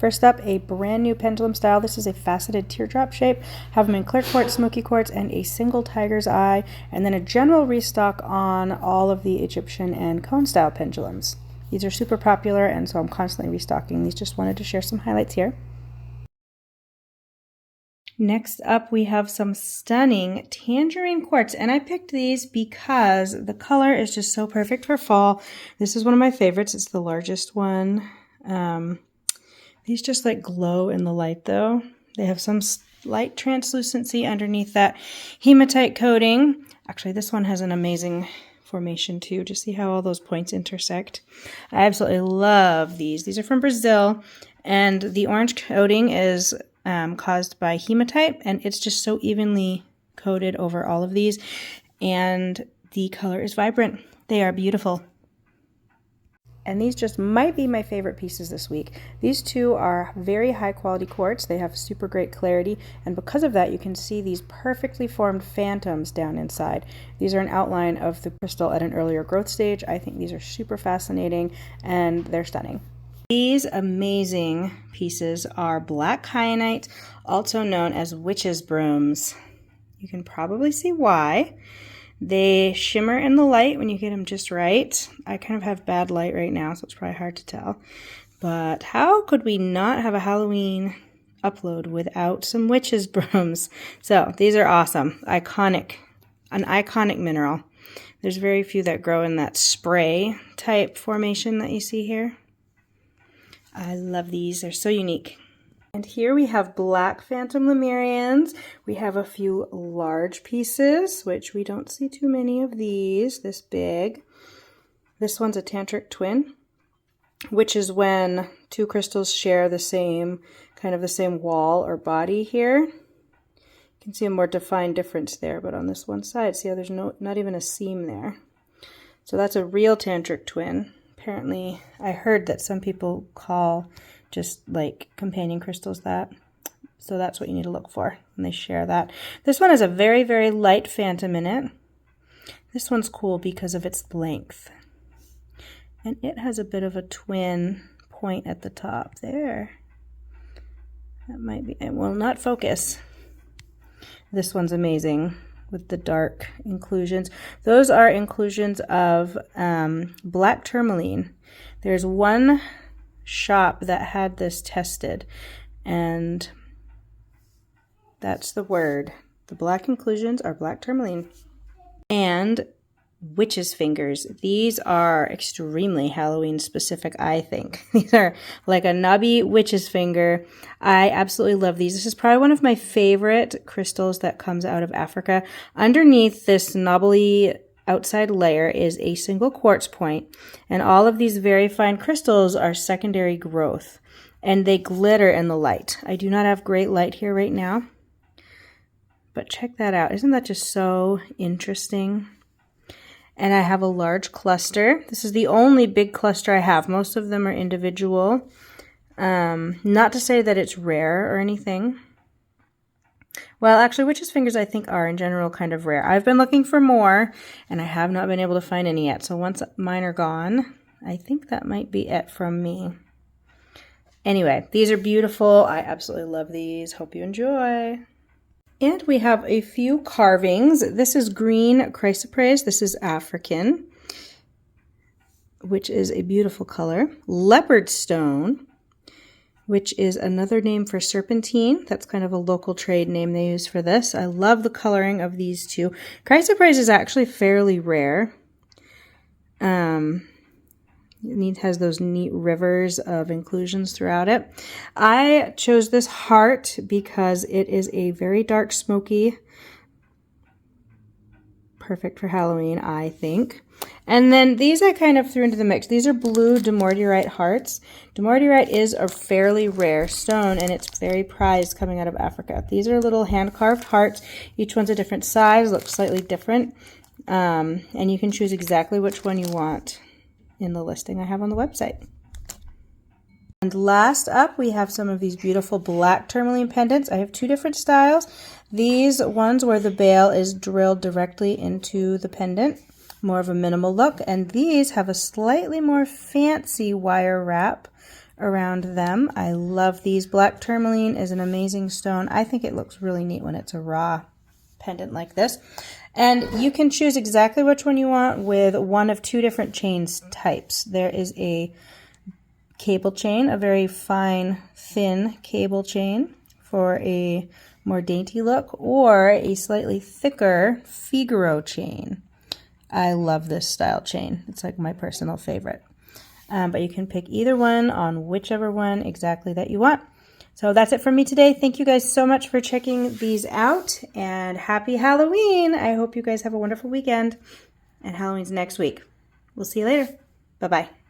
First up, a brand new pendulum style. This is a faceted teardrop shape. Have them in clear quartz, smoky quartz, and a single tiger's eye, and then a general restock on all of the Egyptian and cone style pendulums. These are super popular, and so I'm constantly restocking these. Just wanted to share some highlights here. Next up, we have some stunning tangerine quartz, and I picked these because the color is just so perfect for fall. This is one of my favorites. It's the largest one. These just like glow in the light though. They have some light translucency underneath that hematite coating. Actually, this one has an amazing formation too. Just see how all those points intersect. I absolutely love these. These are from Brazil, and the orange coating is caused by hematite, and it's just so evenly coated over all of these, and the color is vibrant. They are beautiful. And these just might be my favorite pieces this week. These two are very high quality quartz. They have super great clarity, and because of that you can see these perfectly formed phantoms down inside. These are an outline of the crystal at an earlier growth stage. I think these are super fascinating and they're stunning. These amazing pieces are black kyanite, also known as witch's brooms. You can probably see why. They shimmer in the light when you get them just right. I kind of have bad light right now, so it's probably hard to tell. But how could we not have a Halloween upload without some witch's brooms? So these are awesome. Iconic. An iconic mineral. There's very few that grow in that spray type formation that you see here. I love these. They're so unique. And here we have black phantom Lemurians. We have a few large pieces, which we don't see too many of these, this big. This one's a tantric twin, which is when two crystals share the same, kind of the same wall or body here. You can see a more defined difference there, but on this one side, see how there's not even a seam there. So that's a real tantric twin. Apparently, I heard that some people call just like companion crystals that. So that's what you need to look for when they share that. This one has a very, very light phantom in it. This one's cool because of its length. And it has a bit of a twin point at the top there. That might be, it will not focus. This one's amazing with the dark inclusions. Those are inclusions of black tourmaline. There's one shop that had this tested, and that's the word. The black inclusions are black tourmaline. And witch's fingers. These are extremely Halloween specific, I think. These are like a knobby witch's finger. I absolutely love these. This is probably one of my favorite crystals that comes out of Africa. Underneath this knobbly outside layer is a single quartz point, and all of these very fine crystals are secondary growth, and they glitter in the light. I do not have great light here right now, but check that out. Isn't that just so interesting? And I have a large cluster. This is the only big cluster I have. Most of them are individual. Not to say that it's rare or anything. Well, actually, witch's fingers I think are in general kind of rare. I've been looking for more, and I have not been able to find any yet. So once mine are gone, I think that might be it from me. Anyway, these are beautiful. I absolutely love these. Hope you enjoy. And we have a few carvings. This is green chrysoprase. This is African, which is a beautiful color. Leopard stone, which is another name for serpentine. That's kind of a local trade name they use for this. I love the coloring of these two. Chrysoprase is actually fairly rare. It has those neat rivers of inclusions throughout it. I chose this heart because it is a very dark, smoky, perfect for Halloween, I think. And then these I kind of threw into the mix. These are blue dumortierite hearts. Dumortierite is a fairly rare stone, and it's very prized coming out of Africa. These are little hand-carved hearts. Each one's a different size, looks slightly different. And you can choose exactly which one you want in the listing I have on the website. And last up, we have some of these beautiful black tourmaline pendants. I have two different styles. These ones where the bail is drilled directly into the pendant, more of a minimal look. And these have a slightly more fancy wire wrap around them. I love these. Black tourmaline is an amazing stone. I think it looks really neat when it's a raw pendant like this. And you can choose exactly which one you want with one of two different chains types. There is a cable chain, a very fine, thin cable chain for a more dainty look, or a slightly thicker Figaro chain. I love this style chain. It's like my personal favorite. But you can pick either one on whichever one exactly that you want. So that's it from me today. Thank you guys so much for checking these out, and happy Halloween. I hope you guys have a wonderful weekend, and Halloween's next week. We'll see you later. Bye-bye.